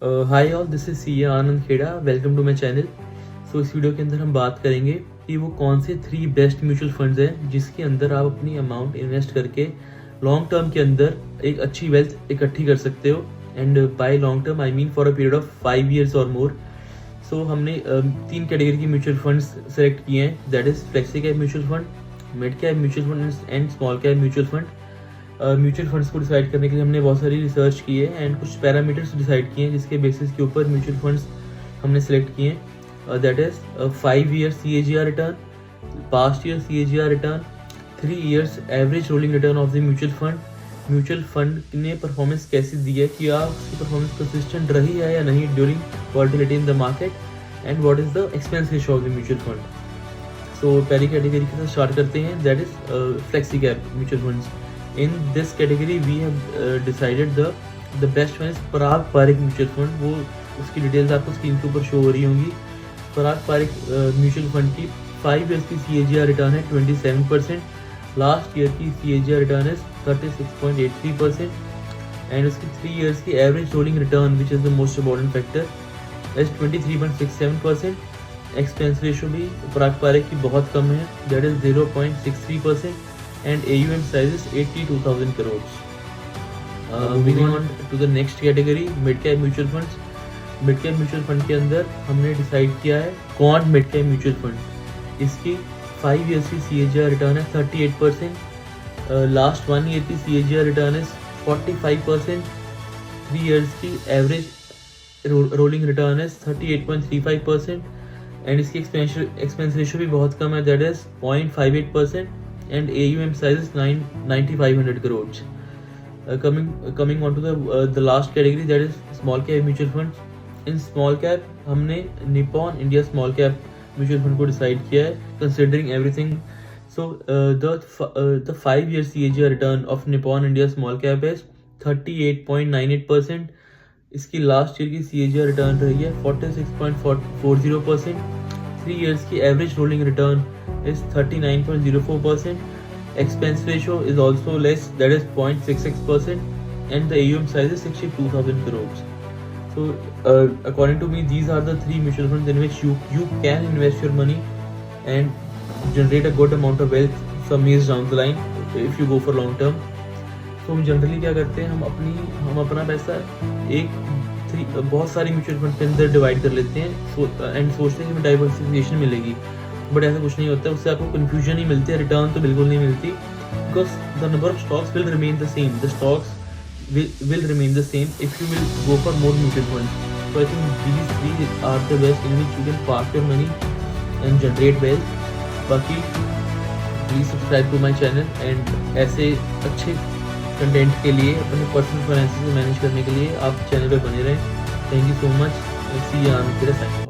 Hi all, this is C Anand Khera. Welcome to my channel. So इस video के अंदर हम बात करेंगे कि वो कौन से 3 बेस्ट म्यूचुअल फंड्स हैं जिसके अंदर आप अपनी अमाउंट इन्वेस्ट करके लॉन्ग टर्म के अंदर एक अच्छी वेल्थ इकट्ठी कर सकते हो। And by long term I mean for a period of 5 years और मोर। सो हमने 3 कैटेगरी की म्यूचुअल फंड्स सेलेक्ट किए हैं, that is flexi cap mutual fund, mid cap mutual fund and small cap mutual fund. Mutual funds को decide करने के लिए हमने बहुत सारी रिसर्च की है एंड कुछ पैरामीटर्स डिसाइड किए हैं जिसके बेसिस के ऊपर म्यूचुअल फंड्स हमने सेलेक्ट किए हैं। That is 5 year CAGR return, past year CAGR return, 3 years average rolling return of the mutual fund. Mutual fund ने परफॉर्मेंस कैसी दी है, कि आप उसकी परफॉर्मेंस कंसिस्टेंट रही है या नहीं during volatility in the market, and what is the expense ratio of the mutual fund. So पहली कैटेगरी के साथ स्टार्ट करते हैं, that is flexi cap mutual funds. In this category we have decided the best one is Parag Parikh mutual fund. वो उसकी details आपको screen के ऊपर शो हो रही होंगी। पराग पारिक म्यूचुअल फंड की 5 years की CAGR रिटर्न है 27%, लास्ट ईयर की CAGR रिटर्न है 36.83%, एंड उसकी 3 years की average rolling return which is the most important factor is 23.67%। Expense ratio भी पराग पारिक की बहुत कम है, that is 0.63%, and AUM size is 82,000 crores. Moving on to the next category, mid cap mutual funds. Mid cap mutual fund के अंदर हमने decide किया है Quant Mid Cap Mutual Fund। इसकी 5 years की CAGR रिटर्न है 38%, लास्ट 1 year की CAGR return है 45%, 3 years की एवरेज रोलिंग रिटर्न है 38.35%, एंड इसकी एक्सपेंस रेशियो भी बहुत कम है, that is 0.58%, and AUM size is 9,500 crores. Coming on to the last category, that is small cap mutual funds. In small cap हमने Nippon India Small Cap Mutual Fund को decide किया है considering everything. So the 5 year CAGR return of Nippon India Small Cap is 38.98%. इसकी last year की CAGR return रही है 46.40%, 3 years की average rolling return is 39.04%. Expense ratio is also less, that is 0.66%, and the AUM size is 62,000 crores. So according to me, these are the 3 mutual funds in which you can invest your money and generate a good amount of wealth some years down the line if you go for long term. तो हम generally क्या करते हैं, हम अपना पैसा बहुत सारी म्यूचुअल फंड के अंदर डिवाइड कर लेते हैं एंड सोचते हैं कि डाइवर्सिफिकेशन मिलेगी, बट ऐसा कुछ नहीं होता है। उससे आपको कन्फ्यूजन ही मिलती है, रिटर्न तो बिल्कुल नहीं मिलती, because the number of stocks will remain the same, the stocks will remain the same if you will go for more mutual funds. So I think these 3 are the best in which you can park your money and generate wealth. बाकी please subscribe to my channel, and ऐसे अच्छे content के लिए, अपने personal finance को manage करने के लिए आप चैनल पर बने रहें। Thank you so much. See Anand Kheda.